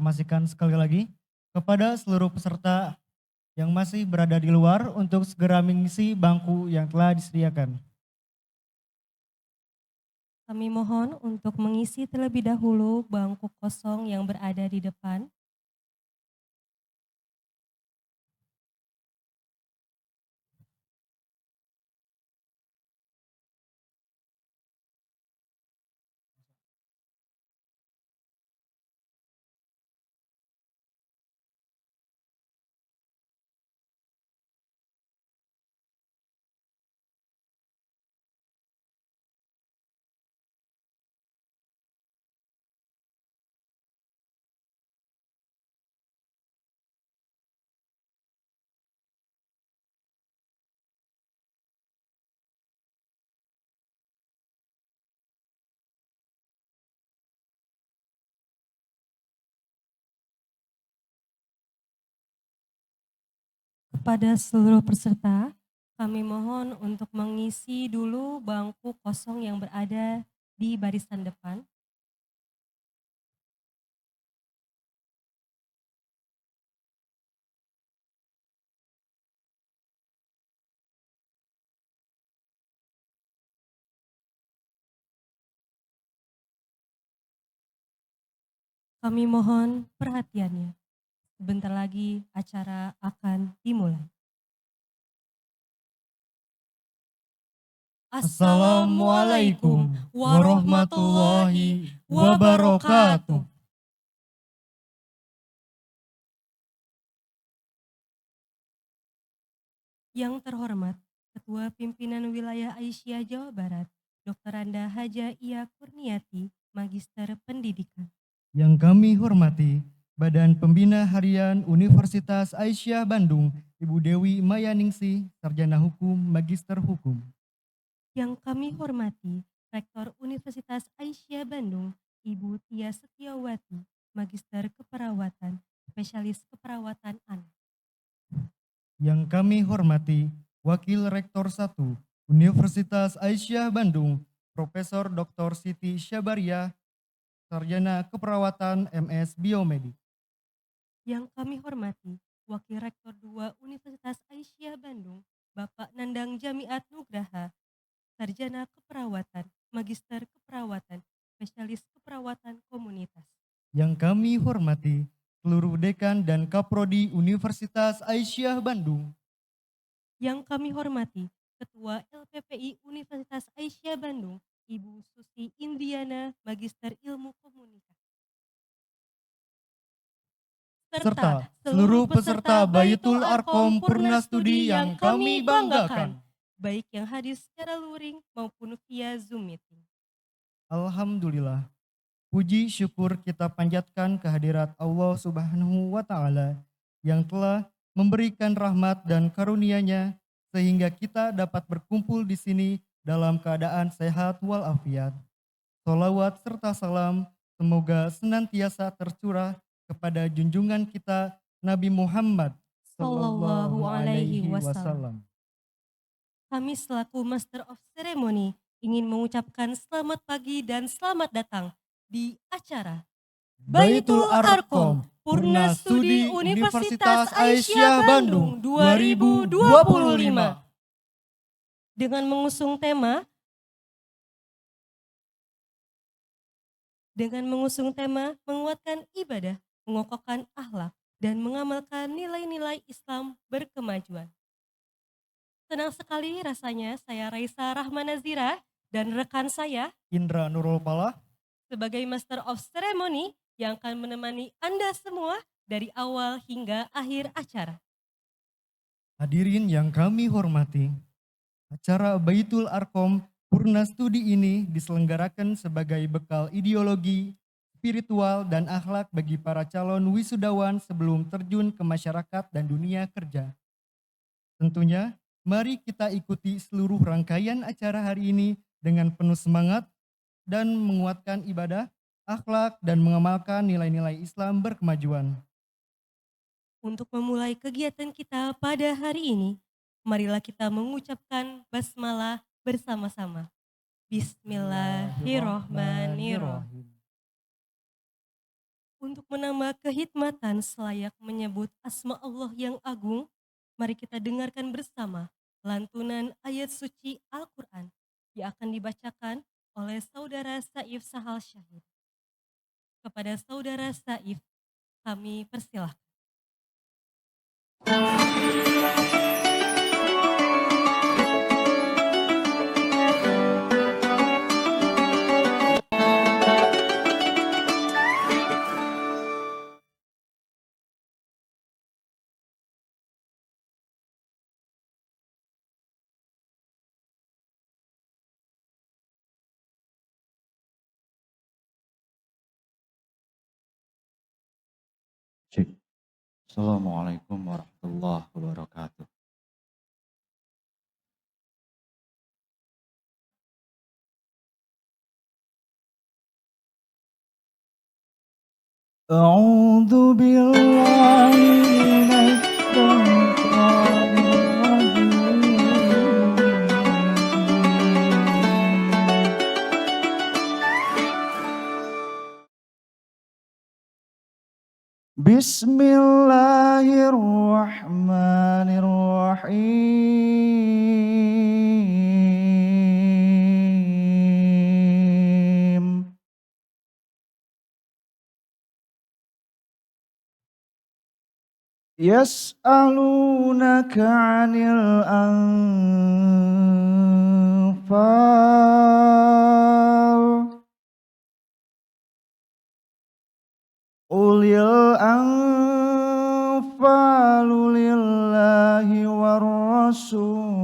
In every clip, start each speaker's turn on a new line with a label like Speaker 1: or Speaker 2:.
Speaker 1: informasikan sekali lagi kepada seluruh peserta yang masih berada di luar untuk segera mengisi bangku yang telah disediakan.
Speaker 2: Kami mohon untuk mengisi terlebih dahulu bangku kosong yang berada di depan. Kepada seluruh peserta, kami mohon untuk mengisi dulu bangku kosong yang berada di barisan depan. Kami mohon perhatiannya. Sebentar lagi acara akan dimulai.
Speaker 1: Assalamualaikum warahmatullahi wabarakatuh.
Speaker 2: Yang terhormat, Ketua Pimpinan Wilayah Aisyah Jawa Barat, Dr. Anda Haja Ia Kurniati, Magister Pendidikan.
Speaker 1: Yang kami hormati Badan Pembina Harian Universitas Aisyah Bandung, Ibu Dewi Mayaningsih, Sarjana Hukum, Magister Hukum.
Speaker 2: Yang kami hormati, Rektor Universitas Aisyah Bandung, Ibu Tia Setiawati, Magister Keperawatan, Spesialis Keperawatan Anak.
Speaker 1: Yang kami hormati Wakil Rektor 1 Universitas Aisyah Bandung, Profesor Dr. Siti Syabaria, Sarjana Keperawatan MS Biomedik.
Speaker 2: Yang kami hormati, Wakil Rektor 2 Universitas Aisyah Bandung, Bapak Nandang Jamiat Nugraha, Sarjana Keperawatan, Magister Keperawatan, Spesialis Keperawatan Komunitas.
Speaker 1: Yang kami hormati seluruh dekan dan kaprodi Universitas Aisyah Bandung.
Speaker 2: Yang kami hormati, Ketua LPPI Universitas Aisyah Bandung, Ibu Susi Indiana, Magister Ilmu Komunikasi.
Speaker 1: Serta seluruh peserta Baitul Arkom Purna Studi yang kami banggakan.
Speaker 2: Baik yang hadir secara luring maupun via Zoom meeting.
Speaker 1: Alhamdulillah, puji syukur kita panjatkan kehadirat Allah Subhanahu wa Ta'ala yang telah memberikan rahmat dan karunia-Nya sehingga kita dapat berkumpul di sini dalam keadaan sehat walafiat. Salawat serta salam semoga senantiasa tercurah kepada junjungan kita Nabi Muhammad Sallallahu Alaihi Wasallam.
Speaker 2: Kami selaku Master of Ceremony ingin mengucapkan selamat pagi dan selamat datang di acara
Speaker 1: Baitul Arkom Purna Studi Universitas Aisyah Bandung 2025
Speaker 2: dengan mengusung tema menguatkan ibadah, mengokohkan akhlak, dan mengamalkan nilai-nilai Islam berkemajuan. Senang sekali rasanya saya Raisa Rahmanazira dan rekan saya
Speaker 1: Indra Nurul Pala
Speaker 2: sebagai Master of Ceremony yang akan menemani Anda semua dari awal hingga akhir acara.
Speaker 1: Hadirin yang kami hormati, acara Baitul Arkom Purna Studi ini diselenggarakan sebagai bekal ideologi, spiritual, dan akhlak bagi para calon wisudawan sebelum terjun ke masyarakat dan dunia kerja. Tentunya, mari kita ikuti seluruh rangkaian acara hari ini dengan penuh semangat dan menguatkan ibadah, akhlak, dan mengamalkan nilai-nilai Islam berkemajuan.
Speaker 2: Untuk memulai kegiatan kita pada hari ini, marilah kita mengucapkan basmalah bersama-sama. Bismillahirrohmanirrohim. Untuk menambah kehikmatan selayak menyebut asma Allah yang agung, mari kita dengarkan bersama lantunan ayat suci Al-Quran yang akan dibacakan oleh Saudara Saif Sahal Syahid. Kepada Saudara Saif, kami persilahkan.
Speaker 3: Cek. Assalamualaikum warahmatullahi wabarakatuh. A'udzu billahi minasy syaithanir rajim. Bismillahirrahmanirrahim. Yas'alunaka 'anil anfal. Qulil anfalu lillahi war rasul.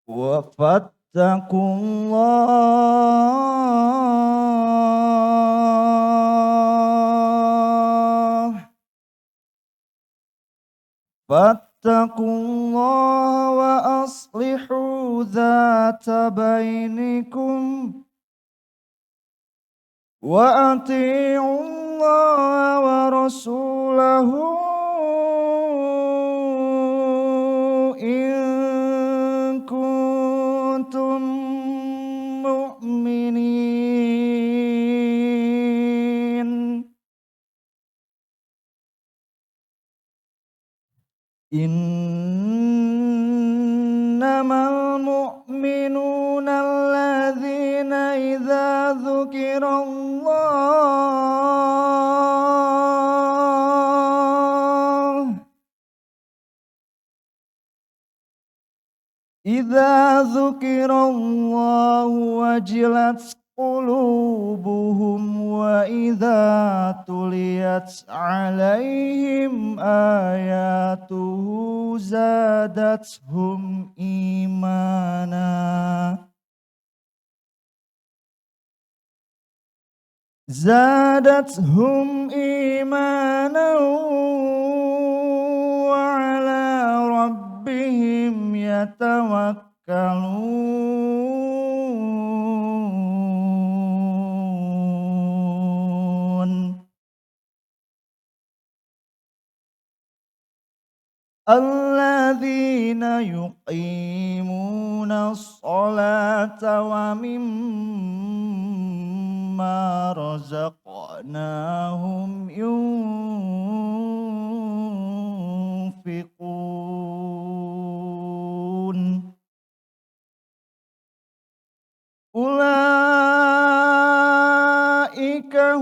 Speaker 3: Wa fattaqullaha wa aslihu dzata bainikum wa ati'ullaha wa rasulahu in kuntum mu'minin. Innamal mu'minuna alladzina idza dzukirallahu wajilat qulubuhum wa idza tuliyat alaihim ayatuhu zadathum imana. Zadathum imana wa ala rabbihim yatawakkalun. Alladzina yuqimuna as-salata wa mimma razaqnahum yunfiqun. Ulaika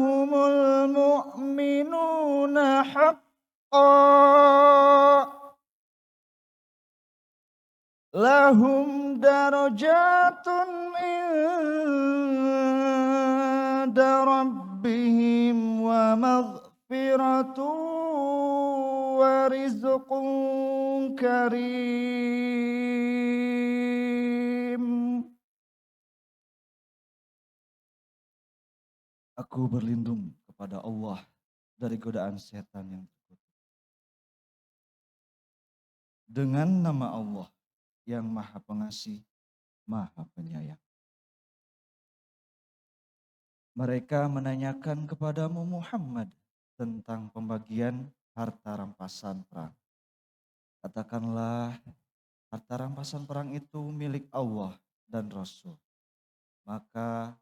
Speaker 3: humul mu'minuna haqqan. Lahum darajatun inda rabbihim wa maghfiratu wa rizqun karim. Aku berlindung kepada Allah dari godaan setan yang terkutuk. Dengan nama Allah yang Maha Pengasih, Maha Penyayang. Mereka menanyakan kepadamu Muhammad tentang pembagian harta rampasan perang. Katakanlah, harta rampasan perang itu milik Allah dan Rasul. Maka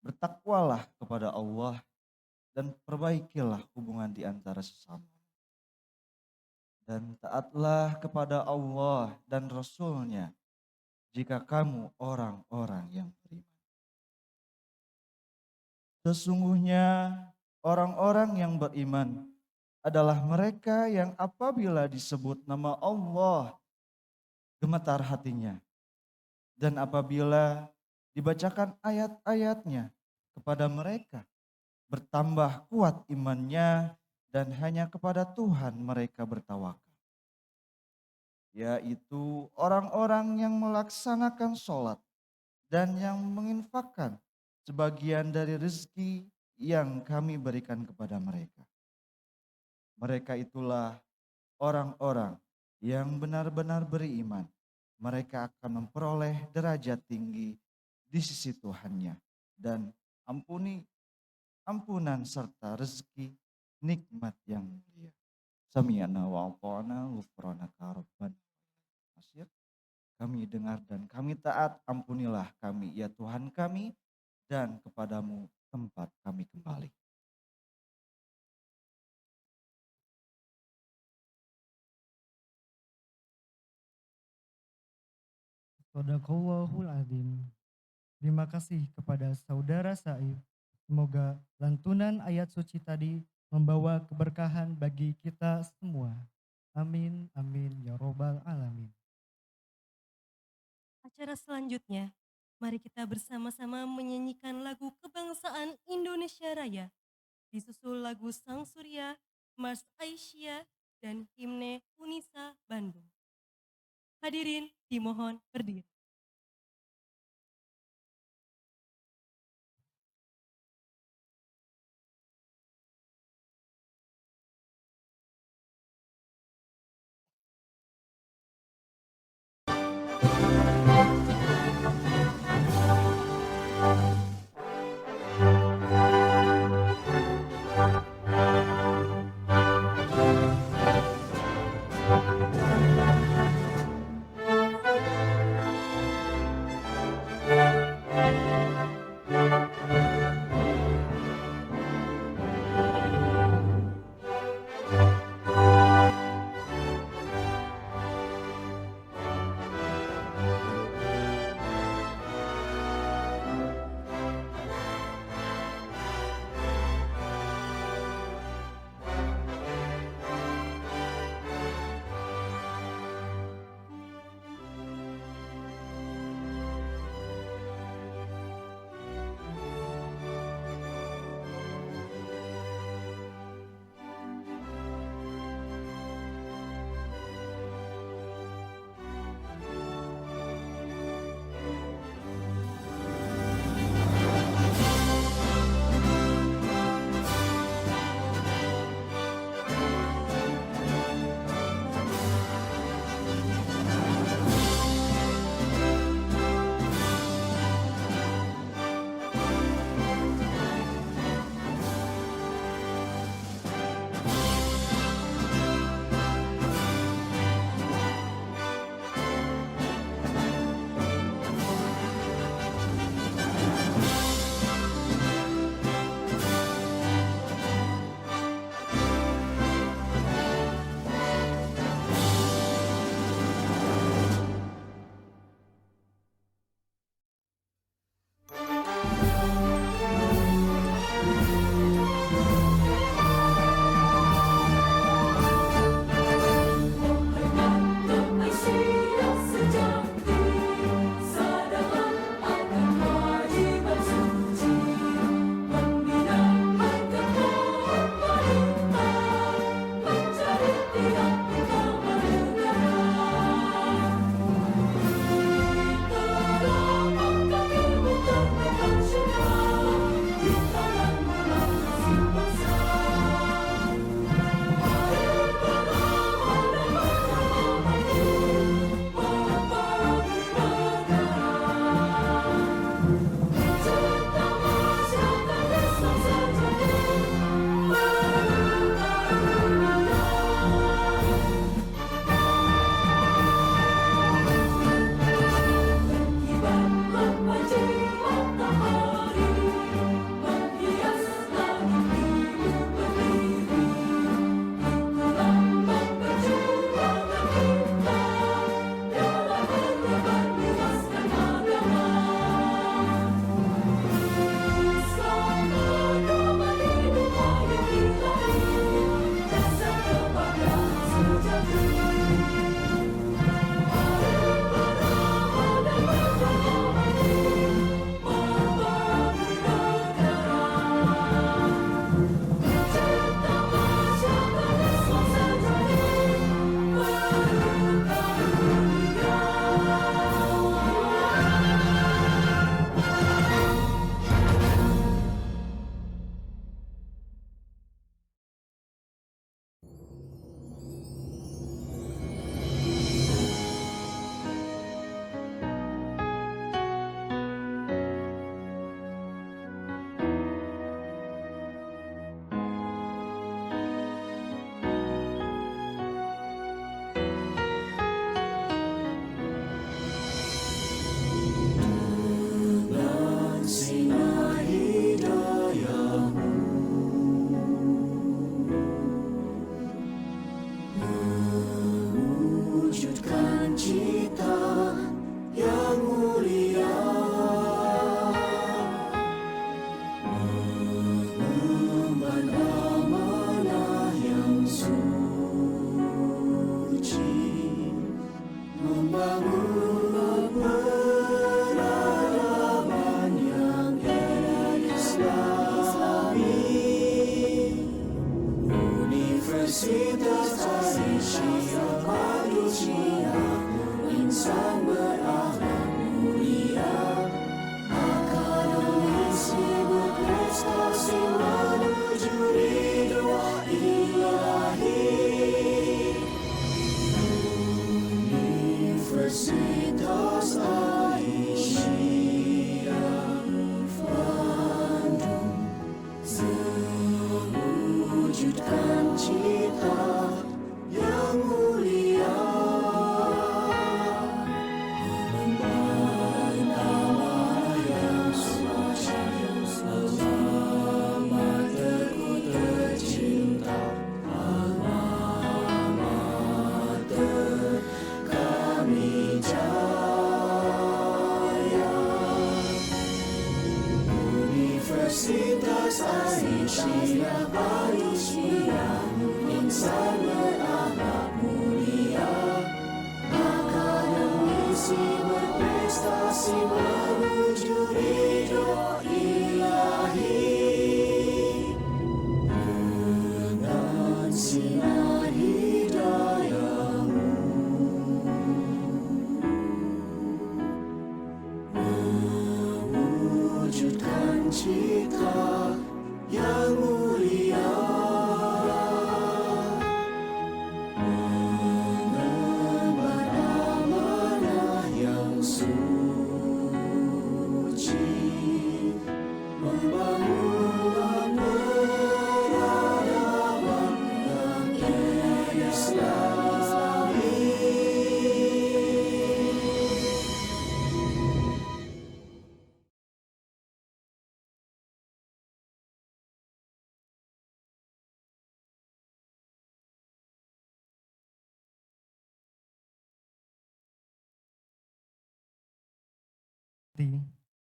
Speaker 3: bertakwalah kepada Allah dan perbaikilah hubungan di antara sesama. Dan taatlah kepada Allah dan Rasul-Nya jika kamu orang-orang yang beriman. Sesungguhnya orang-orang yang beriman adalah mereka yang apabila disebut nama Allah gemetar hatinya. Dan apabila dibacakan ayat-ayatnya kepada mereka bertambah kuat imannya dan hanya kepada Tuhan mereka bertawakal. Yaitu orang-orang yang melaksanakan sholat dan yang menginfakkan sebagian dari rezeki yang kami berikan kepada mereka. Mereka itulah orang-orang yang benar-benar beriman. Mereka akan memperoleh derajat tinggi di sisi Tuhannya dan ampunan serta rezeki nikmat yang mulia. Sami'na wa ata'na ghufranaka rabbana. Asyir, kami dengar dan kami taat, ampunilah kami ya Tuhan kami, dan kepadamu tempat kami kembali.
Speaker 1: Shadaqallahul Adzim. Terima kasih kepada saudara Saif. Semoga lantunan ayat suci tadi membawa keberkahan bagi kita semua. Amin, amin, ya robbal alamin.
Speaker 2: Acara selanjutnya, mari kita bersama-sama menyanyikan lagu kebangsaan Indonesia Raya, disusul lagu Sang Surya, Mars Aisyah, dan himne Unisa Bandung. Hadirin dimohon berdiri.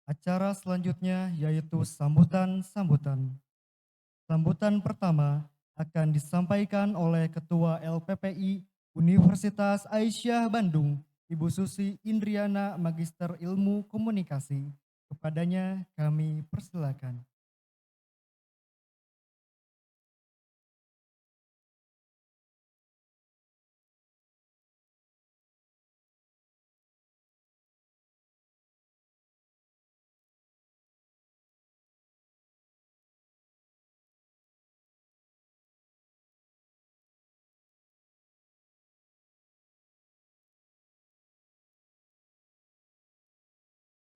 Speaker 1: Acara selanjutnya yaitu sambutan-sambutan. Sambutan pertama akan disampaikan oleh Ketua LPPI Universitas Aisyah Bandung, Ibu Susi Indriana, Magister Ilmu Komunikasi. Kepadanya kami persilakan.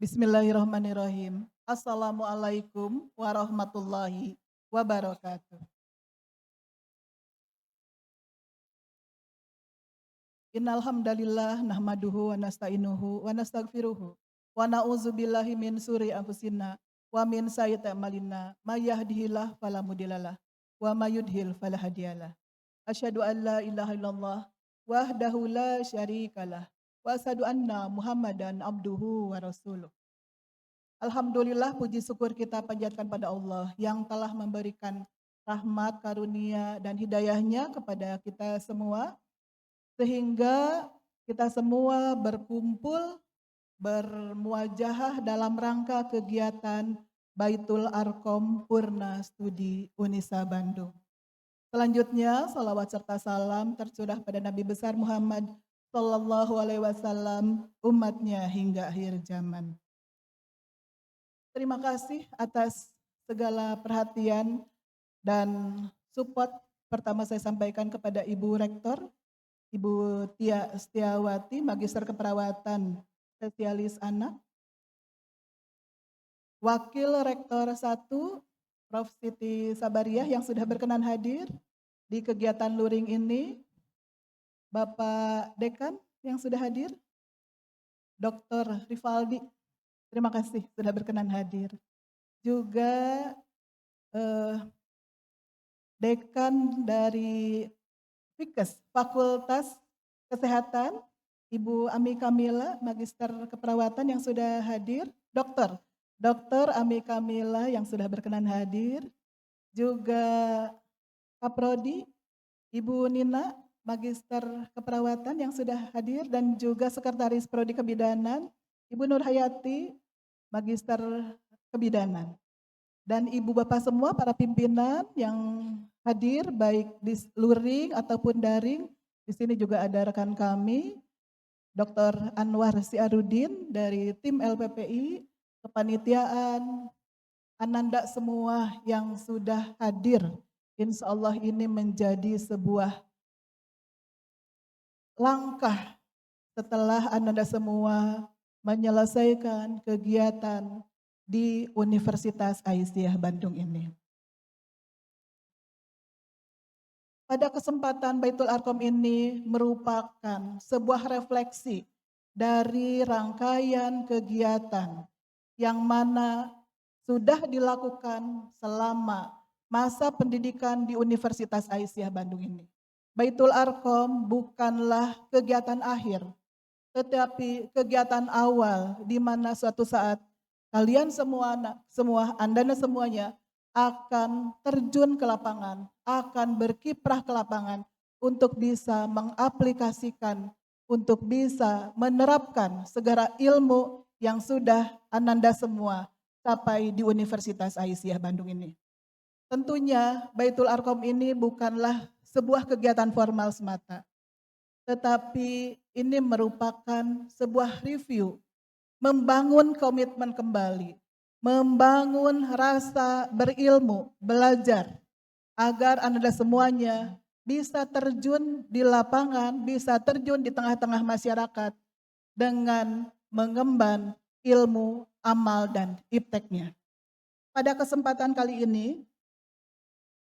Speaker 4: Bismillahirrahmanirrahim. Assalamualaikum warahmatullahi wabarakatuh. Innal hamdalillah nahmaduhu wa nasta'inuhu wa nastaghfiruhu wa na'udzubillahi min suri anfusina wa min sayyiati a'malina may yahdihillahu fala mudhillalah wa may yudhlil fala hadiyalah. Asyhadu an la ilaha illallah wahdahu la syarikalah wa asyhadu anna Muhammadan abduhu wa rasuluh. Alhamdulillah, puji syukur kita panjatkan pada Allah yang telah memberikan rahmat, karunia, dan hidayahnya kepada kita semua, sehingga kita semua berkumpul, bermuajahah dalam rangka kegiatan Baitul Arkom Purna Studi Unisa Bandung. Selanjutnya, salawat serta salam tercurah pada Nabi besar Muhammad Sallallahu Alaihi Wasallam, umatnya hingga akhir zaman. Terima kasih atas segala perhatian dan support. Pertama saya sampaikan kepada Ibu Rektor, Ibu Tia Setiawati, Magister Keperawatan Spesialis Anak. Wakil Rektor 1, Prof. Siti Sabariah yang sudah berkenan hadir di kegiatan luring ini. Bapak Dekan yang sudah hadir, Dr. Rivaldi, terima kasih sudah berkenan hadir. Juga Dekan dari Fikes, Fakultas Kesehatan, Ibu Ami Kamila, Magister Keperawatan yang sudah hadir. Dr. Ami Kamila yang sudah berkenan hadir. Juga Kaprodi, Ibu Nina, Magister Keperawatan yang sudah hadir. Dan juga Sekretaris Prodi Kebidanan, Ibu Nur Hayati, Magister Kebidanan. Dan ibu bapak semua para pimpinan yang hadir baik di luring ataupun daring. Di sini juga ada rekan kami, Dr. Anwar Siarudin dari tim LPPI, kepanitiaan, ananda semua yang sudah hadir. Insya Allah ini menjadi sebuah langkah setelah ananda semua menyelesaikan kegiatan di Universitas Aisyah Bandung ini. Pada kesempatan Baitul Arkom ini merupakan sebuah refleksi dari rangkaian kegiatan yang mana sudah dilakukan selama masa pendidikan di Universitas Aisyah Bandung ini. Baitul Arkom bukanlah kegiatan akhir, tetapi kegiatan awal di mana suatu saat kalian semua Anda dan semuanya akan terjun ke lapangan, akan berkiprah ke lapangan untuk bisa mengaplikasikan, untuk bisa menerapkan segala ilmu yang sudah Ananda semua capai di Universitas Aisyah Bandung ini. Tentunya Baitul Arqam ini bukanlah sebuah kegiatan formal semata, tetapi ini merupakan sebuah review, membangun komitmen kembali, membangun rasa berilmu, belajar, agar Anda semuanya bisa terjun di lapangan, bisa terjun di tengah-tengah masyarakat dengan mengemban ilmu, amal, dan ipteknya. Pada kesempatan kali ini,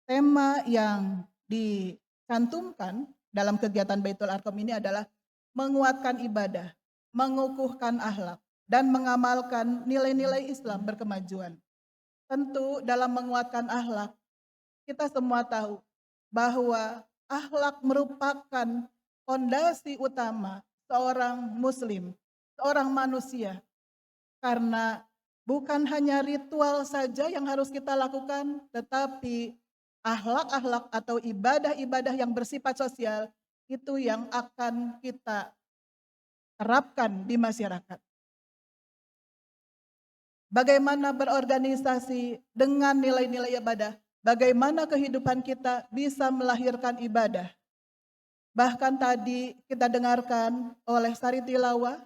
Speaker 4: tema yang dicantumkan dalam kegiatan Baitul Arqam ini adalah menguatkan ibadah, mengukuhkan akhlak, dan mengamalkan nilai-nilai Islam berkemajuan. Tentu dalam menguatkan akhlak, kita semua tahu bahwa akhlak merupakan fondasi utama seorang muslim, seorang manusia. Karena bukan hanya ritual saja yang harus kita lakukan, tetapi akhlak-akhlak atau ibadah-ibadah yang bersifat sosial itu yang akan kita terapkan di masyarakat. Bagaimana berorganisasi dengan nilai-nilai ibadah, bagaimana kehidupan kita bisa melahirkan ibadah. Bahkan tadi kita dengarkan oleh Sari Tilawah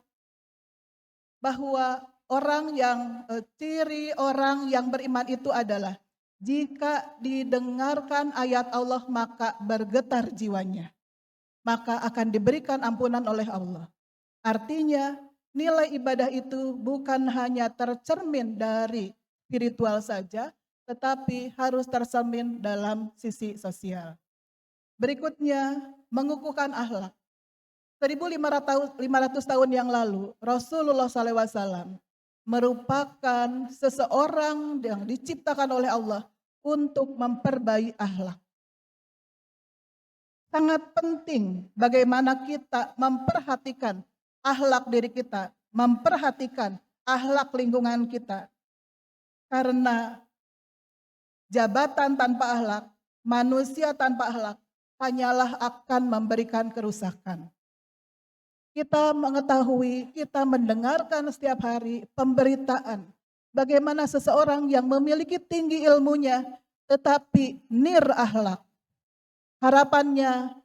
Speaker 4: bahwa ciri orang yang beriman itu adalah jika didengarkan ayat Allah maka bergetar jiwanya, maka akan diberikan ampunan oleh Allah. Artinya nilai ibadah itu bukan hanya tercermin dari spiritual saja, tetapi harus tercermin dalam sisi sosial. Berikutnya, mengukuhkan akhlak. 1.500 tahun yang lalu, Rasulullah SAW merupakan seseorang yang diciptakan oleh Allah untuk memperbaiki akhlak. Sangat penting bagaimana kita memperhatikan akhlak diri kita, memperhatikan akhlak lingkungan kita. Karena jabatan tanpa akhlak, manusia tanpa akhlak hanyalah akan memberikan kerusakan. Kita mengetahui, kita mendengarkan setiap hari pemberitaan bagaimana seseorang yang memiliki tinggi ilmunya tetapi nir akhlak. Harapannya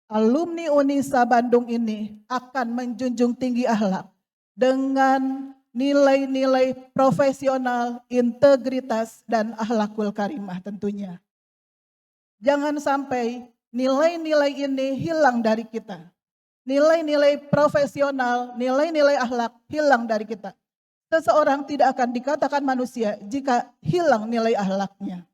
Speaker 4: alumni Unisa Bandung ini akan menjunjung tinggi akhlak dengan nilai-nilai profesional, integritas, dan akhlakul karimah tentunya. Jangan sampai nilai-nilai ini hilang dari kita. Nilai-nilai profesional, nilai-nilai akhlak hilang dari kita. Seseorang tidak akan dikatakan manusia jika hilang nilai akhlaknya.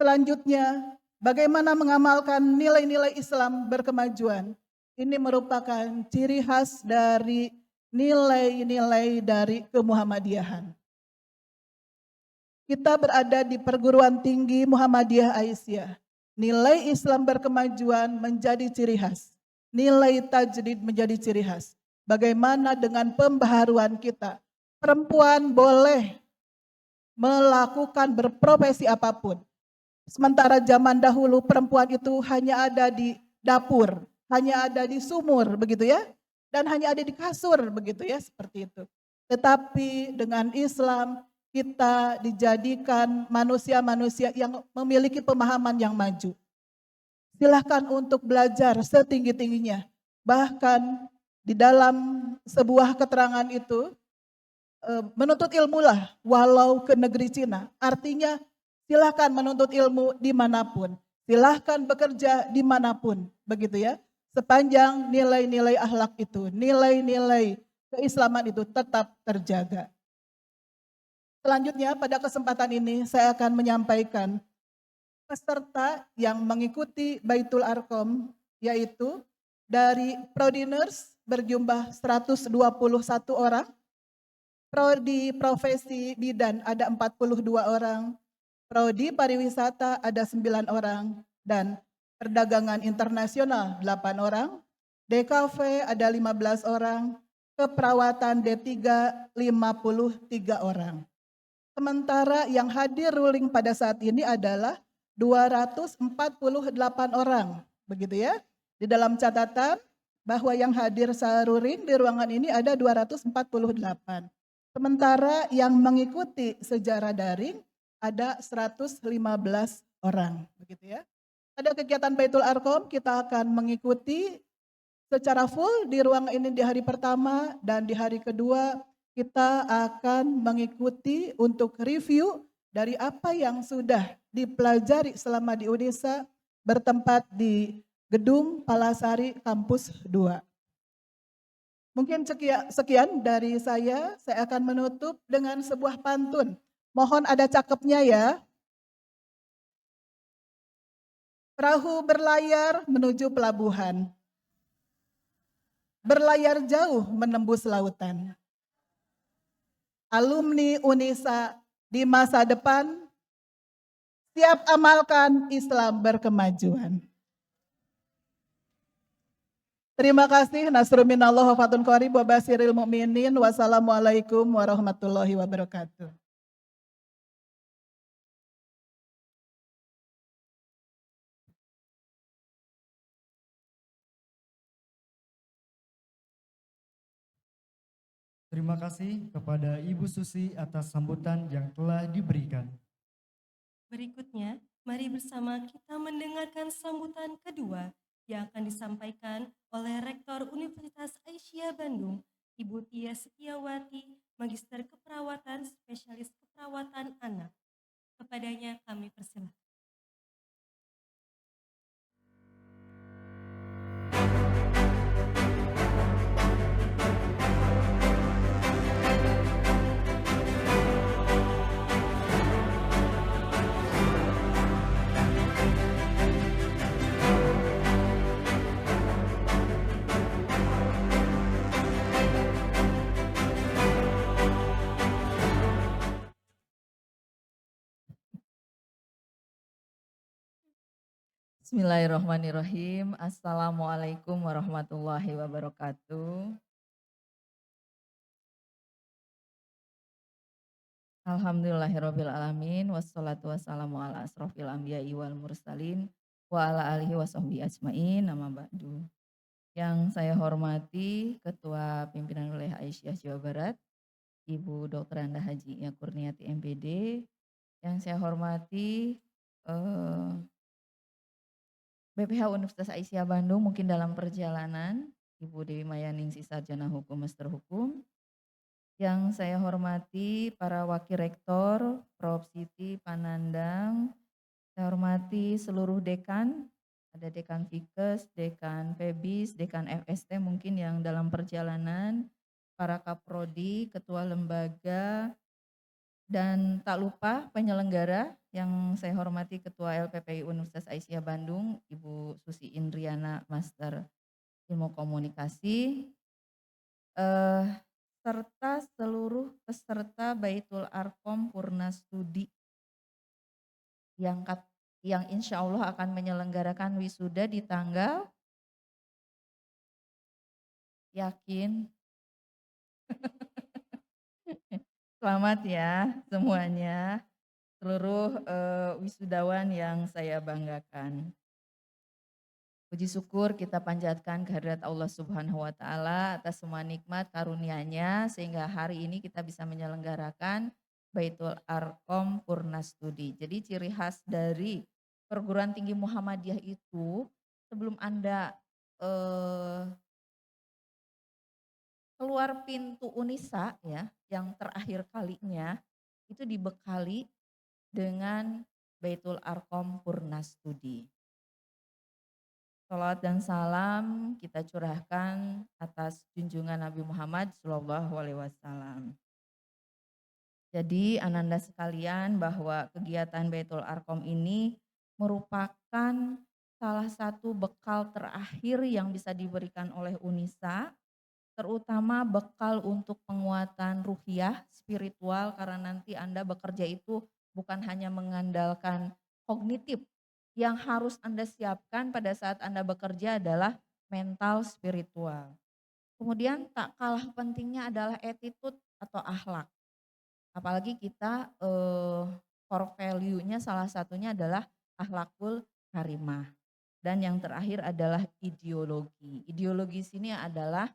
Speaker 4: Selanjutnya, bagaimana mengamalkan nilai-nilai Islam berkemajuan. Ini merupakan ciri khas dari nilai-nilai dari kemuhammadiyahan. Kita berada di perguruan tinggi Muhammadiyah Aisyah. Nilai Islam berkemajuan menjadi ciri khas. Nilai tajdid menjadi ciri khas. Bagaimana dengan pembaharuan kita? Perempuan boleh melakukan berprofesi apapun. Sementara zaman dahulu perempuan itu hanya ada di dapur, hanya ada di sumur begitu ya. Dan hanya ada di kasur begitu ya, seperti itu. Tetapi dengan Islam kita dijadikan manusia-manusia yang memiliki pemahaman yang maju. Silahkan untuk belajar setinggi-tingginya. Bahkan di dalam sebuah keterangan itu, menuntut ilmu lah walau ke negeri Cina. Artinya silahkan menuntut ilmu dimanapun. Silahkan bekerja dimanapun. Begitu ya. Sepanjang nilai-nilai akhlak itu, nilai-nilai keislaman itu tetap terjaga. Selanjutnya pada kesempatan ini saya akan menyampaikan peserta yang mengikuti Baitul Arqam, yaitu dari Prodi Nurse berjumlah 121 orang, Prodi Profesi Bidan ada 42 orang, Prodi Pariwisata ada 9 orang, dan Perdagangan Internasional 8 orang, DKV ada 15 orang, keperawatan D3 53 orang. Sementara yang hadir ruling pada saat ini adalah 248 orang, begitu ya. Di dalam catatan bahwa yang hadir secara ruling di ruangan ini ada 248. Sementara yang mengikuti secara daring ada 115 orang, begitu ya. Pada kegiatan Baitul Arqam kita akan mengikuti secara full di ruangan ini di hari pertama, dan di hari kedua kita akan mengikuti untuk review dari apa yang sudah dipelajari selama di Unesa bertempat di Gedung Palasari Kampus 2. Mungkin sekian dari saya akan menutup dengan sebuah pantun. Mohon ada cakepnya ya. Perahu berlayar menuju pelabuhan. Berlayar jauh menembus lautan. Alumni Unesa di masa depan siap amalkan Islam berkemajuan. Terima kasih. Nasrun minallah wa fatun qarib wa basiril mu'minin. Wassalamualaikum warahmatullahi wabarakatuh.
Speaker 1: Terima kasih kepada Ibu Susi atas sambutan yang telah diberikan.
Speaker 2: Berikutnya, mari bersama kita mendengarkan sambutan kedua yang akan disampaikan oleh Rektor Universitas Aisyah Bandung, Ibu Tia Setiawati, Magister Keperawatan, Spesialis Keperawatan Anak. Kepadanya kami persilahkan.
Speaker 5: Bismillahirrahmanirrahim. Assalamualaikum warahmatullahi wabarakatuh. Alhamdulillahirabbil alamin, wassalatu wassalamu ala asrofil anbiya'i wal mursalin wa ala alihi washabbihi ajmain. Amma ba'du. Yang saya hormati Ketua Pimpinan Wilayah Aisyah Jawa Barat, Ibu Dr. Anda Haji Kurniati MPD. Yang saya hormati BPH Universitas Aisyah Bandung mungkin dalam perjalanan, Ibu Dewi Mayaningsi Sarjana Hukum Master Hukum. Yang saya hormati para Wakil Rektor, Prof. Siti Panandang. Saya hormati seluruh dekan, ada Dekan Fikes, Dekan Febis, Dekan FST mungkin yang dalam perjalanan, para Kaprodi, Ketua Lembaga, dan tak lupa penyelenggara yang saya hormati Ketua LPPI Universitas Aisyah Bandung, Ibu Susi Indriana, Master Ilmu Komunikasi, serta seluruh peserta Baitul Arqam Purna Studi yang insya Allah akan menyelenggarakan wisuda di tanggal, yakin? Selamat ya semuanya, seluruh wisudawan yang saya banggakan. Puji syukur kita panjatkan kehadirat Allah Subhanahu wa Ta'ala atas semua nikmat karunia-Nya sehingga hari ini kita bisa menyelenggarakan Baitul Arqam Purna Studi. Jadi ciri khas dari perguruan tinggi Muhammadiyah itu sebelum Anda keluar pintu Unisa ya, yang terakhir kalinya itu dibekali dengan Baitul Arqam Purna Studi. Salawat dan salam kita curahkan atas junjungan Nabi Muhammad SAW. Jadi ananda sekalian bahwa kegiatan Baitul Arqam ini merupakan salah satu bekal terakhir yang bisa diberikan oleh Unisa, terutama bekal untuk penguatan ruhiyah, spiritual, karena nanti Anda bekerja itu bukan hanya mengandalkan kognitif, yang harus Anda siapkan pada saat Anda bekerja adalah mental spiritual. Kemudian tak kalah pentingnya adalah attitude atau akhlak. Apalagi kita core value-nya salah satunya adalah akhlakul karimah. Dan yang terakhir adalah ideologi. Ideologi sini adalah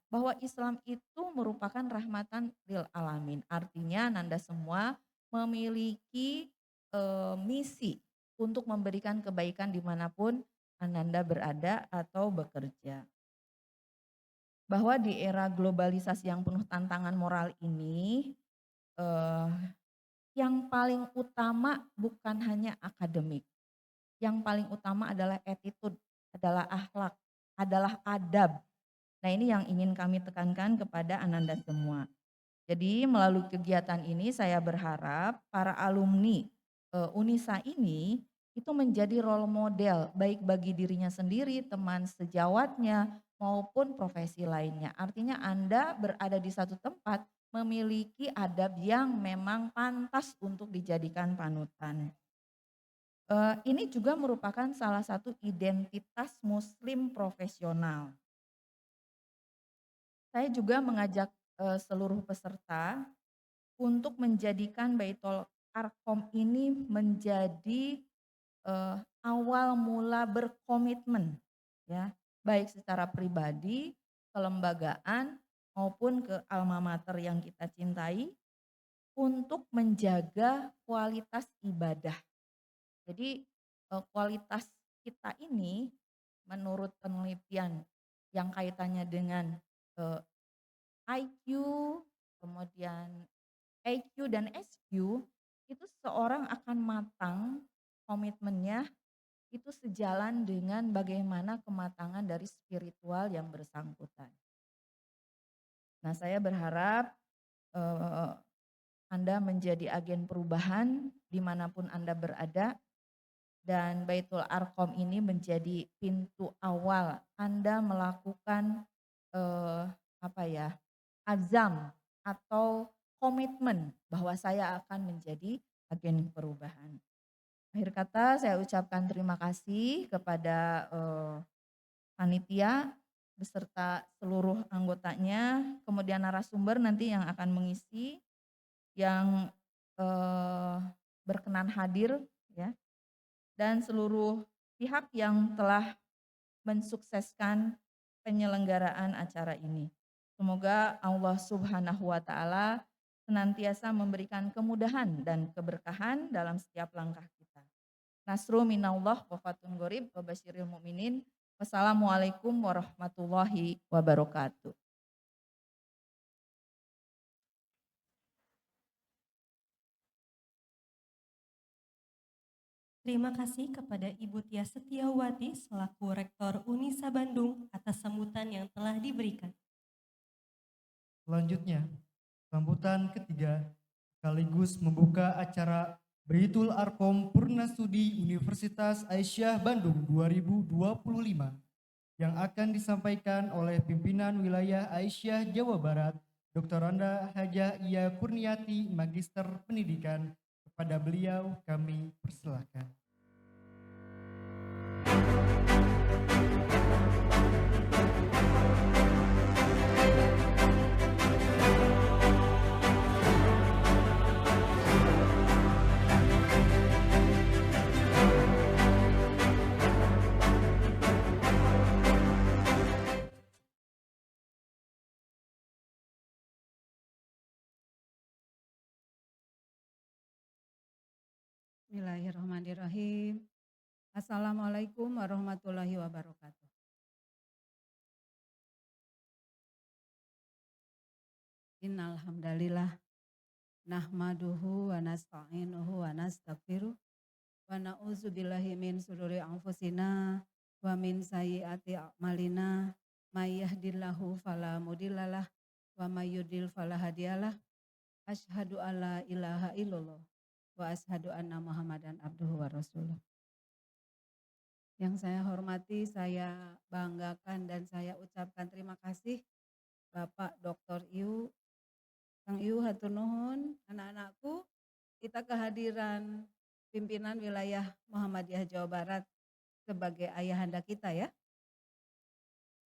Speaker 5: bahwa Islam itu merupakan rahmatan lil alamin. Artinya Nanda semua memiliki misi untuk memberikan kebaikan dimanapun Ananda berada atau bekerja. Bahwa di era globalisasi yang penuh tantangan moral ini, eh, yang paling utama bukan hanya akademik, yang paling utama adalah attitude, adalah akhlak, adalah adab. Nah ini yang ingin kami tekankan kepada Ananda semua. Jadi melalui kegiatan ini saya berharap para alumni Unisa ini itu menjadi role model baik bagi dirinya sendiri, teman sejawatnya maupun profesi lainnya. Artinya Anda berada di satu tempat memiliki adab yang memang pantas untuk dijadikan panutan. Ini juga merupakan salah satu identitas muslim profesional. Saya juga mengajak seluruh peserta untuk menjadikan Baitul Arqam ini menjadi awal mula berkomitmen ya, baik secara pribadi, kelembagaan maupun ke alma mater yang kita cintai untuk menjaga kualitas ibadah. Jadi kualitas kita ini menurut penelitian yang kaitannya dengan IQ, kemudian EQ dan SQ, itu seorang akan matang komitmennya itu sejalan dengan bagaimana kematangan dari spiritual yang bersangkutan. Nah saya berharap Anda menjadi agen perubahan dimanapun Anda berada dan Baitul Arqam ini menjadi pintu awal Anda melakukan azam atau komitmen bahwa saya akan menjadi agen perubahan. Akhir kata saya ucapkan terima kasih kepada panitia beserta seluruh anggotanya, kemudian narasumber nanti yang akan mengisi, yang berkenan hadir ya, dan seluruh pihak yang telah mensukseskan penyelenggaraan acara ini. Semoga Allah Subhanahu wa taala senantiasa memberikan kemudahan dan keberkahan dalam setiap langkah kita. Nasru minallah wa fatun gorib wa basyiril mu'minin. Wassalamualaikum warahmatullahi wabarakatuh.
Speaker 2: Terima kasih kepada Ibu Tia Setiawati selaku Rektor Unisa Bandung atas sambutan yang telah diberikan.
Speaker 1: Selanjutnya, sambutan ketiga sekaligus membuka acara Baitul Arqam Purnastudi Universitas Aisyah Bandung 2025 yang akan disampaikan oleh pimpinan wilayah Aisyah Jawa Barat, Dr. Anda Hajah Ia Kurniati, Magister Pendidikan. Kepada beliau kami persilahkan.
Speaker 6: Bismillahirrahmanirrahim. Assalamualaikum warahmatullahi wabarakatuh. Innal hamdalillah nahmaduhu wa nasta'inuhu wa nastaghfiruh wa na'udzu billahi min shururi anfusina wa min sayyiati a'malina may yahdihillahu fala mudhillalah wa may yudhlil fala hadiyalah. Asyhadu alla ilaha illallah wa asyhadu anna Muhammadan abduhu wa rasuluh. Yang saya hormati, saya banggakan dan saya ucapkan terima kasih Bapak Dr. Iu, Kang Iu hatur nuhun, anak-anakku, kita kehadiran pimpinan wilayah Muhammadiyah Jawa Barat sebagai ayahanda kita ya.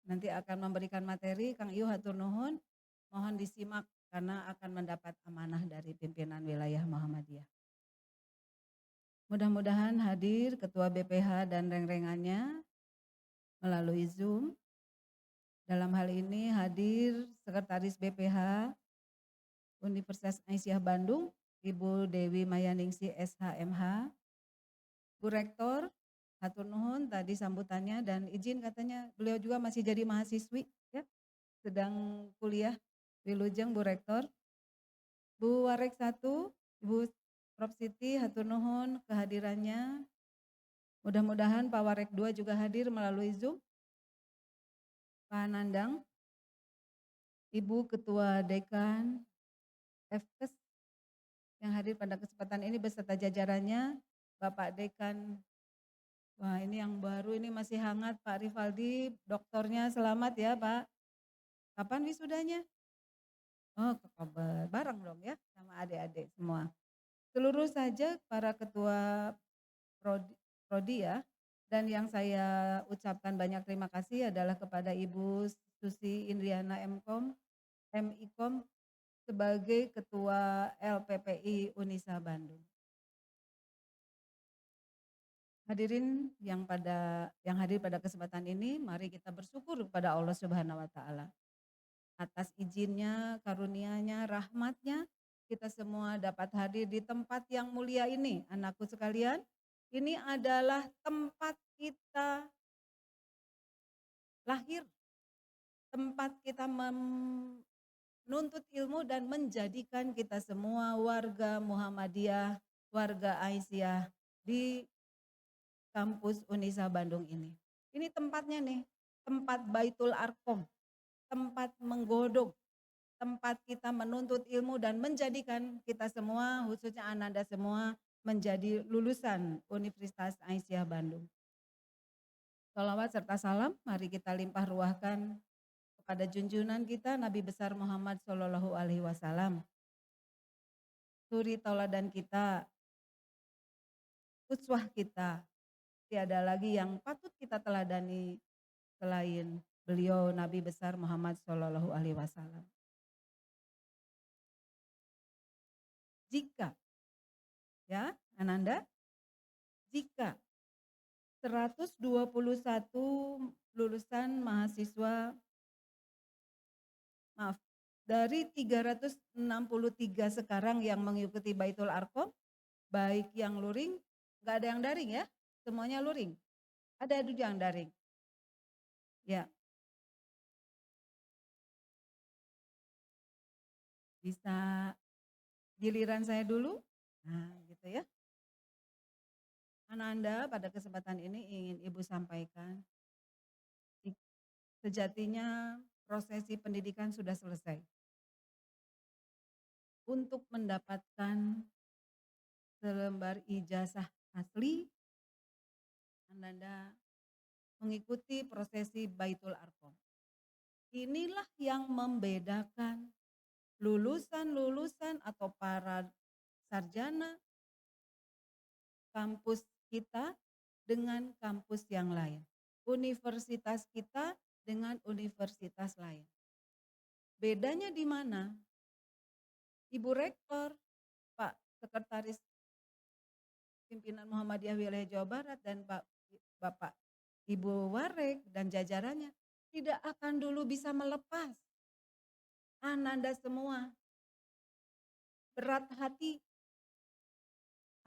Speaker 6: nanti akan memberikan materi. Kang Iyu hatur nuhun, mohon disimak karena akan mendapat amanah dari pimpinan wilayah Muhammadiyah. Mudah-mudahan hadir Ketua BPH dan reng-rengannya melalui Zoom. Dalam hal ini hadir Sekretaris BPH Universitas Aisyah Bandung, Ibu Dewi Mayaningsi SHMH, Bu Rektor, hatur nuhun tadi sambutannya dan izin katanya beliau juga masih jadi mahasiswi ya, sedang kuliah Wilujeng Bu Rektor. Bu Warek 1, Ibu Prof Siti hatur nuhun kehadirannya. Mudah-mudahan Pak Warek 2 juga hadir melalui Zoom. Pak Nandang, Ibu Ketua Dekan FKes yang hadir pada kesempatan ini beserta jajarannya, Bapak Dekan. Wah ini yang baru ini masih hangat Pak Rivaldi, doktornya selamat ya Pak. Kapan wisudanya? Oh ke kabar, bareng dong ya sama adik-adik semua. Seluruh saja para ketua prodi ya, dan yang saya ucapkan banyak terima kasih adalah kepada Ibu Susi Indriana MIKOM sebagai Ketua LPPI Unisa Bandung. Hadirin yang hadir pada kesempatan ini, mari kita bersyukur kepada Allah Subhanahu wa taala. Atas izinnya, karunia-Nya, rahmat-Nya, kita semua dapat hadir di tempat yang mulia ini. Anakku sekalian, ini adalah tempat kita lahir, tempat kita menuntut ilmu dan menjadikan kita semua warga Muhammadiyah, warga Aisyah di kampus Unisa Bandung ini. Ini tempatnya nih, tempat Baitul Arqam, tempat menggodok, tempat kita menuntut ilmu dan menjadikan kita semua, khususnya Ananda semua, menjadi lulusan Universitas Aisyah Bandung. Shalawat serta salam, mari kita limpah ruahkan kepada junjungan kita Nabi besar Muhammad Shallallahu Alaihi Wasallam. Suri tauladan kita, uswah kita, tiada lagi yang patut kita teladani selain beliau Nabi besar Muhammad Shallallahu Alaihi Wasallam. Jika, ya Ananda, jika 121 lulusan mahasiswa, maaf, dari 363 sekarang yang mengikuti Baitul Arqam, baik yang luring, nggak ada yang daring ya, semuanya luring. Ada juga yang daring. Ya. Bisa giliran saya dulu. Nah, gitu ya. Ananda pada kesempatan ini ingin Ibu sampaikan, sejatinya prosesi pendidikan sudah selesai. Untuk mendapatkan selembar ijazah asli, Ananda mengikuti prosesi Baitul Arqam. Inilah yang membedakan lulusan-lulusan atau para sarjana kampus kita dengan kampus yang lain. Universitas kita dengan universitas lain. Bedanya di mana? Ibu Rektor, Pak Sekretaris Pimpinan Muhammadiyah Wilayah Jawa Barat dan Bapak Ibu Warek dan jajarannya tidak akan dulu bisa melepas Ananda semua. Berat hati,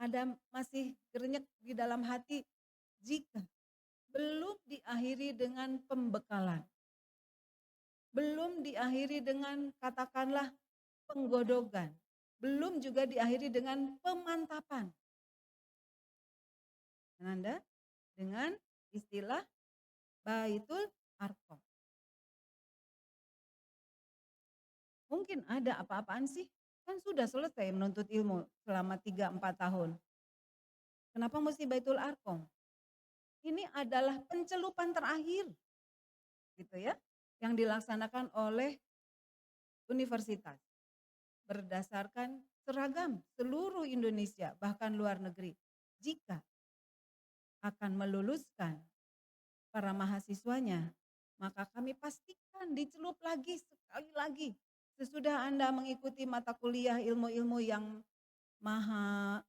Speaker 6: ada masih gerenyek di dalam hati jika belum diakhiri dengan pembekalan. Belum diakhiri dengan katakanlah penggodogan. Belum juga diakhiri dengan pemantapan. Ananda dengan istilah Baitul Arqam. Mungkin ada apa-apaan sih? Kan sudah selesai menuntut ilmu selama 3-4 tahun. Kenapa mesti Baitul Arqam? Ini adalah pencelupan terakhir. Gitu ya. Yang dilaksanakan oleh universitas. Berdasarkan seragam seluruh Indonesia bahkan luar negeri. Jika akan meluluskan para mahasiswanya maka kami pastikan dicelup lagi sekali lagi. Sesudah Anda mengikuti mata kuliah ilmu-ilmu yang maha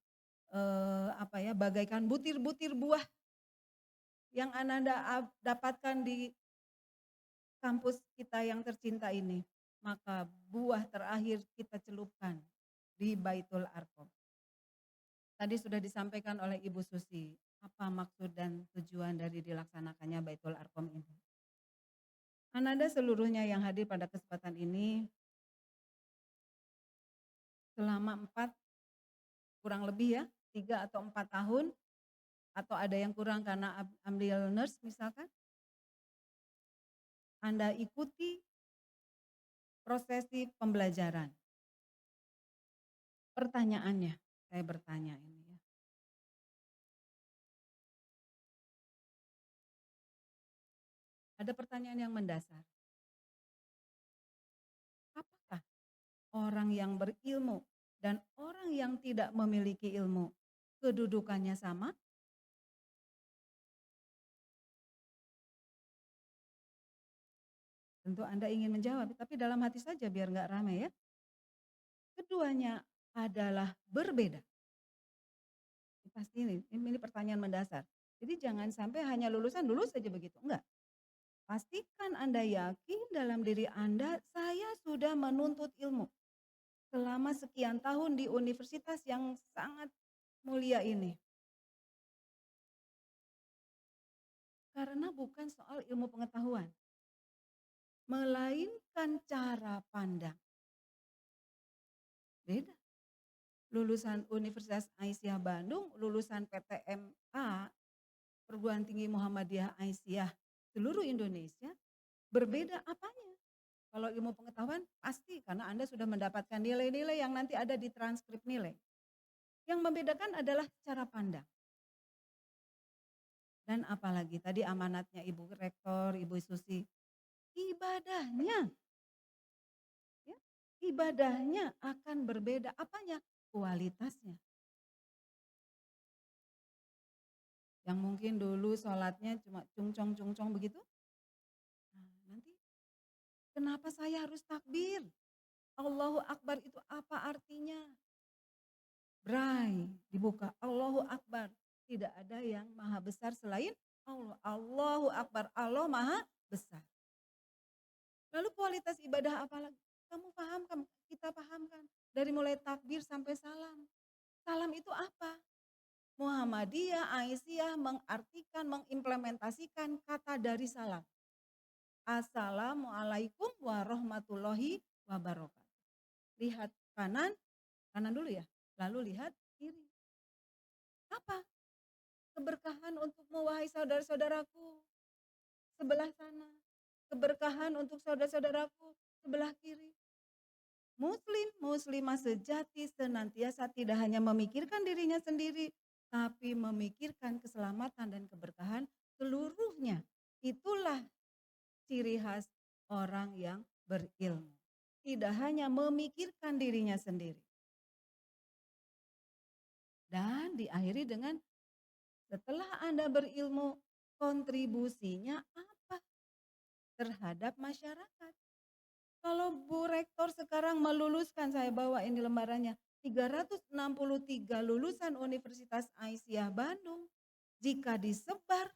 Speaker 6: bagaikan butir-butir buah yang Anda dapatkan di kampus kita yang tercinta ini, maka buah terakhir kita celupkan di Baitul Arqam. Tadi sudah disampaikan oleh Ibu Susi, apa maksud dan tujuan dari dilaksanakannya Baitul Arqam ini. Ananda seluruhnya yang hadir pada kesempatan ini, selama kurang lebih ya, 3 atau 4 tahun, atau ada yang kurang karena ambil nurse misalkan, Anda ikuti prosesi pembelajaran. Pertanyaannya, saya bertanya ini ya. Ada pertanyaan yang mendasar. Apakah orang yang berilmu dan orang yang tidak memiliki ilmu kedudukannya sama? Tentu Anda ingin menjawab, tapi dalam hati saja biar nggak ramai ya. Keduanya adalah berbeda. Pasti ini pertanyaan mendasar. Jadi jangan sampai hanya lulus saja begitu, enggak. Pastikan Anda yakin dalam diri Anda, saya sudah menuntut ilmu selama sekian tahun di universitas yang sangat mulia ini. Karena bukan soal ilmu pengetahuan, melainkan cara pandang. Beda. Lulusan Universitas Aisyah Bandung, lulusan PTMA, Perguruan Tinggi Muhammadiyah Aisyah seluruh Indonesia, berbeda apanya? Kalau ilmu pengetahuan pasti karena Anda sudah mendapatkan nilai-nilai yang nanti ada di transkrip nilai. Yang membedakan adalah cara pandang. Dan apalagi tadi amanatnya Ibu Rektor, Ibu Susi, ibadahnya. Ya, ibadahnya akan berbeda. Apanya? Kualitasnya. Yang mungkin dulu sholatnya cuma cungcong begitu. Nah, nanti kenapa saya harus takbir? Allahu Akbar itu apa artinya? Bray, dibuka. Allahu Akbar. Tidak ada yang maha besar selain Allah. Allahu Akbar. Allah maha besar. Lalu kualitas ibadah apa lagi? Kamu pahamkan, kita pahamkan. Dari mulai takbir sampai salam. Salam itu apa? Muhammadiyah, Aisyah mengartikan, mengimplementasikan kata dari salam. Assalamualaikum warahmatullahi wabarakatuh. Lihat kanan dulu ya, lalu lihat kiri. Apa? Keberkahan untukmu wahai saudara-saudaraku sebelah sana. Keberkahan untuk saudara-saudaraku sebelah kiri. Muslim, muslimah sejati senantiasa tidak hanya memikirkan dirinya sendiri, tapi memikirkan keselamatan dan keberkahan seluruhnya. Itulah ciri khas orang yang berilmu. Tidak hanya memikirkan dirinya sendiri. Dan diakhiri dengan setelah Anda berilmu, kontribusinya apa terhadap masyarakat? Kalau Bu Rektor sekarang meluluskan, saya bawa ini lembarannya, 363 lulusan Universitas Aisyah Bandung, jika disebar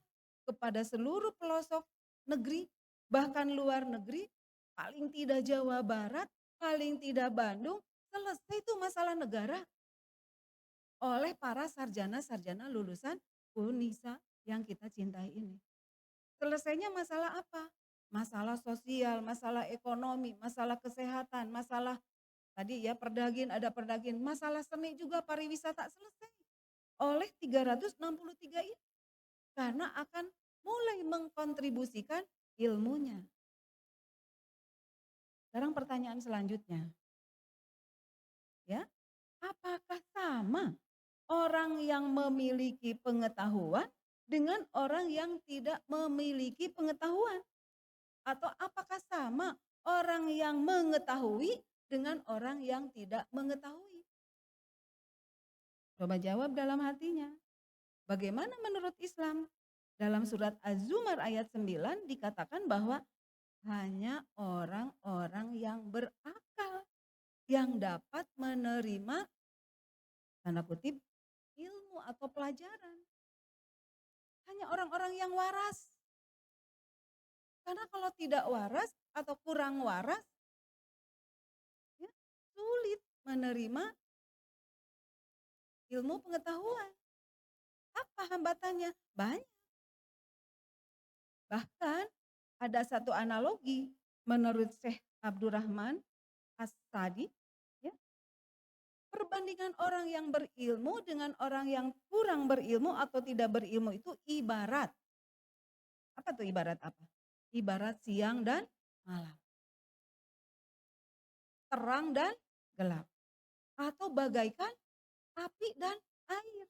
Speaker 6: kepada seluruh pelosok negeri, bahkan luar negeri, paling tidak Jawa Barat, paling tidak Bandung, selesai itu masalah negara oleh para sarjana-sarjana lulusan Unisa yang kita cintai ini. Selesainya masalah apa? Masalah sosial, masalah ekonomi, masalah kesehatan, masalah tadi ya perdagin, ada perdagin, masalah seni juga pariwisata selesai oleh 363 ini. Karena akan mulai mengkontribusikan ilmunya. Sekarang pertanyaan selanjutnya. Ya, apakah sama orang yang memiliki pengetahuan dengan orang yang tidak memiliki pengetahuan? Atau apakah sama orang yang mengetahui dengan orang yang tidak mengetahui? Coba jawab dalam hatinya. Bagaimana menurut Islam? Dalam surat Az-Zumar ayat 9 dikatakan bahwa hanya orang-orang yang berakal yang dapat menerima tanda kutip ilmu atau pelajaran. Hanya orang-orang yang waras. Karena kalau tidak waras atau kurang waras, ya, sulit menerima ilmu pengetahuan. Apa hambatannya? Banyak. Bahkan ada satu analogi menurut Syekh Abdurrahman As-Sadi, ya, perbandingan orang yang berilmu dengan orang yang kurang berilmu atau tidak berilmu itu ibarat. Apa tuh ibarat apa? Ibarat siang dan malam. Terang dan gelap. Atau bagaikan api dan air.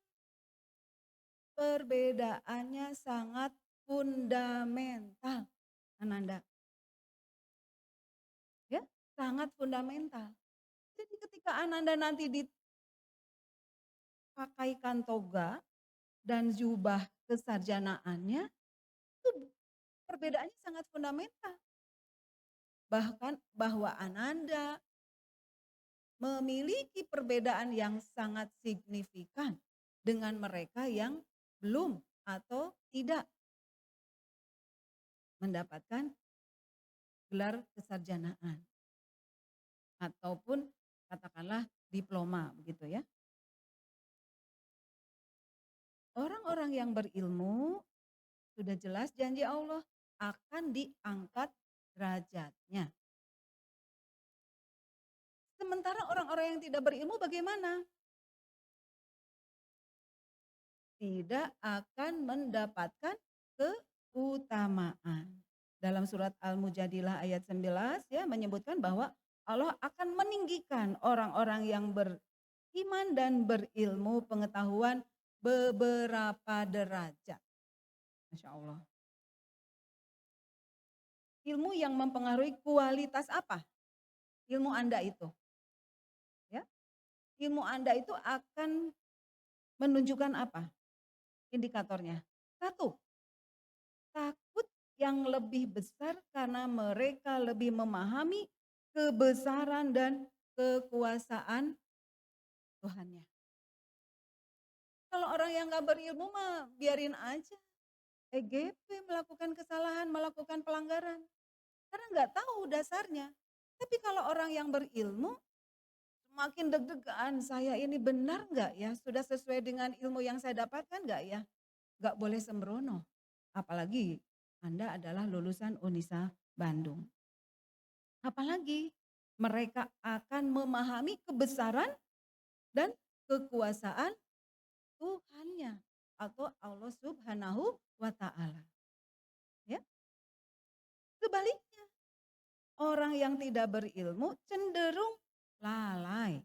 Speaker 6: Perbedaannya sangat fundamental, Ananda. Ya, sangat fundamental. Jadi ketika Ananda nanti dipakaikan toga dan jubah kesarjanaannya, itu perbedaannya sangat fundamental. Bahkan bahwa Ananda memiliki perbedaan yang sangat signifikan dengan mereka yang belum atau tidak mendapatkan gelar kesarjanaan ataupun katakanlah diploma begitu ya. Orang-orang yang berilmu sudah jelas janji Allah akan diangkat derajatnya. Sementara orang-orang yang tidak berilmu bagaimana? Tidak akan mendapatkan keutamaan. Dalam surat Al-Mujadilah ayat 11 ya menyebutkan bahwa Allah akan meninggikan orang-orang yang beriman dan berilmu pengetahuan beberapa derajat. Masya Allah. Ilmu yang mempengaruhi kualitas apa? Ilmu Anda itu. Ya. Ilmu Anda itu akan menunjukkan apa? Indikatornya. Satu, takut yang lebih besar karena mereka lebih memahami kebesaran dan kekuasaan Tuhannya. Kalau orang yang gak berilmu mah biarin aja. EGP melakukan kesalahan, melakukan pelanggaran. Karena gak tahu dasarnya. Tapi kalau orang yang berilmu, semakin deg-degan, saya ini benar gak ya? Sudah sesuai dengan ilmu yang saya dapatkan gak ya? Gak boleh sembrono. Apalagi Anda adalah lulusan Unisa Bandung. Apalagi mereka akan memahami kebesaran dan kekuasaan Tuhannya atau Allah Subhanahu wa Ta'ala. Ya. Sebaliknya, orang yang tidak berilmu cenderung lalai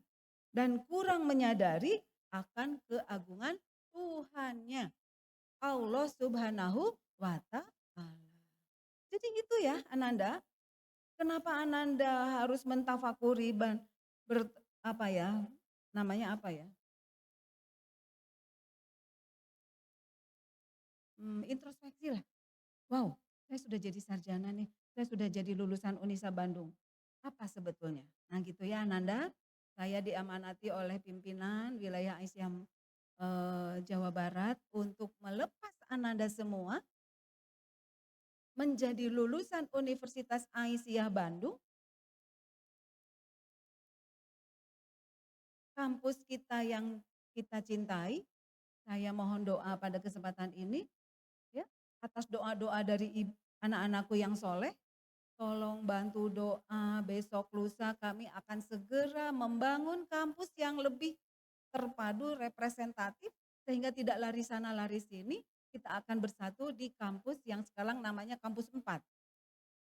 Speaker 6: dan kurang menyadari akan keagungan Tuhannya, Allah Subhanahu wa Ta'ala. Jadi itu ya Ananda, kenapa Ananda harus mentafakuri introspeksi lah. Wow, saya sudah jadi sarjana nih, saya sudah jadi lulusan Unisa Bandung. Apa sebetulnya? Nah gitu ya Ananda, saya diamanati oleh pimpinan wilayah Aisyah Jawa Barat untuk melepas Ananda semua menjadi lulusan Universitas Aisyah Bandung. Kampus kita yang kita cintai, saya mohon doa pada kesempatan ini, ya, atas doa-doa dari anak-anakku yang soleh, tolong bantu doa besok lusa kami akan segera membangun kampus yang lebih terpadu, representatif, sehingga tidak lari sana lari sini, kita akan bersatu di kampus yang sekarang namanya kampus 4.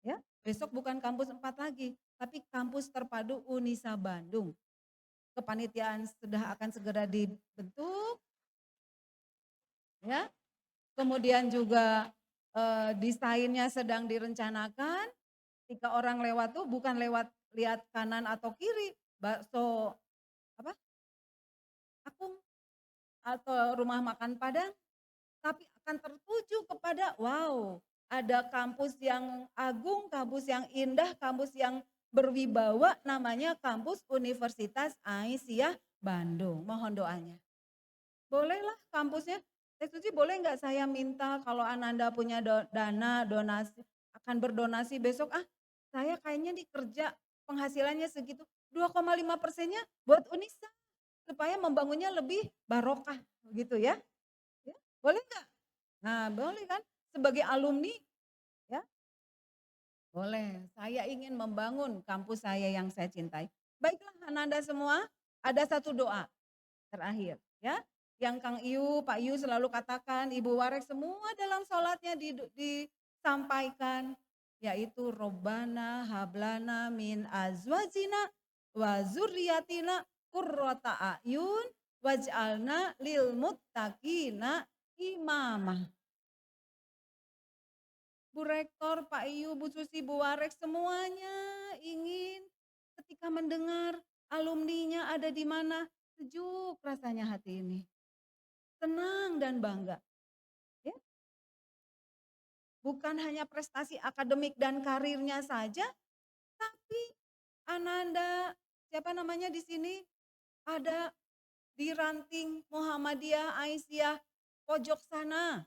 Speaker 6: Ya, besok bukan kampus 4 lagi, tapi kampus terpadu Unisa Bandung. Kepanitiaan sudah akan segera dibentuk, ya. Kemudian juga desainnya sedang direncanakan. Ketika orang lewat tuh bukan lewat lihat kanan atau kiri, bakso Akung atau rumah makan Padang, tapi akan tertuju kepada wow, ada kampus yang agung, kampus yang indah, kampus yang berwibawa, namanya kampus Universitas Aisyah Bandung. Mohon doanya. Bolehlah kampusnya. Suci boleh nggak saya minta kalau Ananda punya dana donasi, akan berdonasi besok, saya kayaknya nih kerja penghasilannya segitu, 2,5%-nya buat Unisa supaya membangunnya lebih barokah gitu ya. Ya, boleh nggak? Nah boleh kan sebagai alumni ya boleh. Saya ingin membangun kampus saya yang saya cintai. Baiklah Ananda semua, ada satu doa terakhir ya. Yang Kang Iyu, Pak Iyu selalu katakan, Ibu Warek semua dalam sholatnya disampaikan. Yaitu Robbana hablana min azwajina wa zurriyatina qurrata a'yun waj'alna lil muttaqina imamah. Bu Rektor, Pak Iyu, Bu Susi, Bu Warek semuanya ingin ketika mendengar alumninya ada di mana, sejuk rasanya hati ini. Tenang dan bangga. Ya. Bukan hanya prestasi akademik dan karirnya saja, tapi Ananda, siapa namanya di sini, ada di ranting Muhammadiyah Aisyah pojok sana,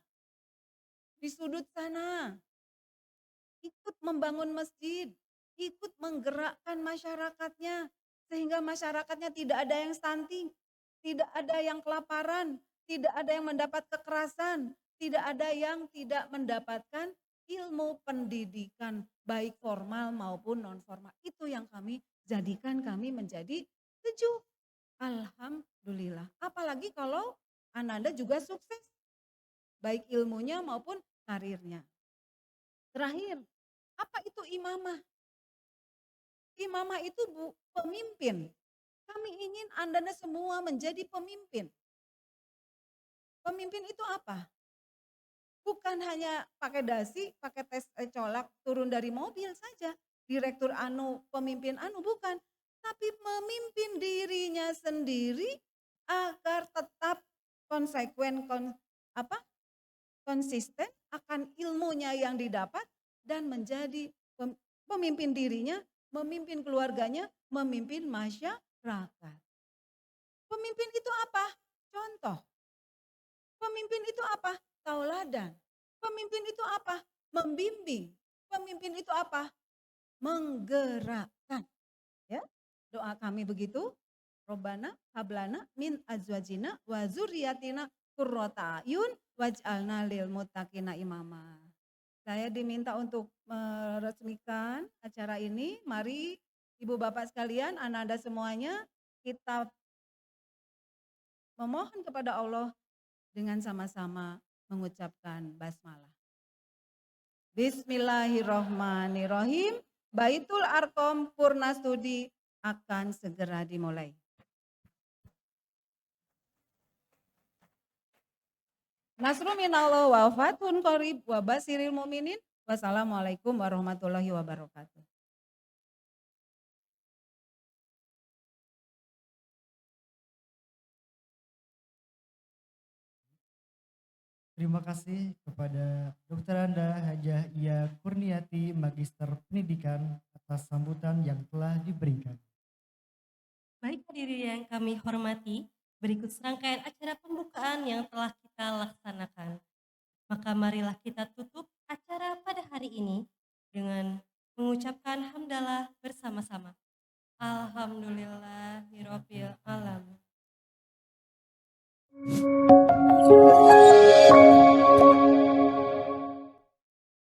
Speaker 6: di sudut sana. Ikut membangun masjid, ikut menggerakkan masyarakatnya, sehingga masyarakatnya tidak ada yang stunting, tidak ada yang kelaparan, tidak ada yang mendapat kekerasan, tidak ada yang tidak mendapatkan ilmu pendidikan, baik formal maupun non formal. Itu yang kami jadikan kami menjadi sejuk. Alhamdulillah. Apalagi kalau Ananda juga sukses, baik ilmunya maupun karirnya. Terakhir, apa itu imamah? Imamah itu pemimpin. Kami ingin Anda semua menjadi pemimpin. Pemimpin itu apa? Bukan hanya pakai dasi, pakai tes colak, turun dari mobil saja. Direktur anu, pemimpin anu, bukan. Tapi memimpin dirinya sendiri agar tetap konsisten akan ilmunya yang didapat dan menjadi pemimpin dirinya, memimpin keluarganya, memimpin masyarakat. Pemimpin itu apa? Contoh. Pemimpin itu apa? Tauladan. Pemimpin itu apa? Membimbing. Pemimpin itu apa? Menggerakkan. Ya, doa kami begitu. Robbana hablana min azwajina wa zurriyatina qurrata a'yun waj'alna lil muttaqina imama. Saya diminta untuk meresmikan acara ini. Mari Ibu Bapak sekalian, Anda semuanya kita memohon kepada Allah dengan sama-sama mengucapkan basmalah. Bismillahirrohmanirrohim. Baitul Arkom Purna Studi akan segera dimulai. Nasru minallah wa fathun qarib wa basiril mu'minin. Wassalamualaikum warahmatullahi wabarakatuh.
Speaker 1: Terima kasih kepada Dr. Anda Hajah Ia Kurniati, Magister Pendidikan atas sambutan yang telah diberikan.
Speaker 2: Baik hadirin yang kami hormati, berikut serangkaian acara pembukaan yang telah kita laksanakan. Maka marilah kita tutup acara pada hari ini dengan mengucapkan hamdalah bersama-sama. Alhamdulillahirabbil alamin.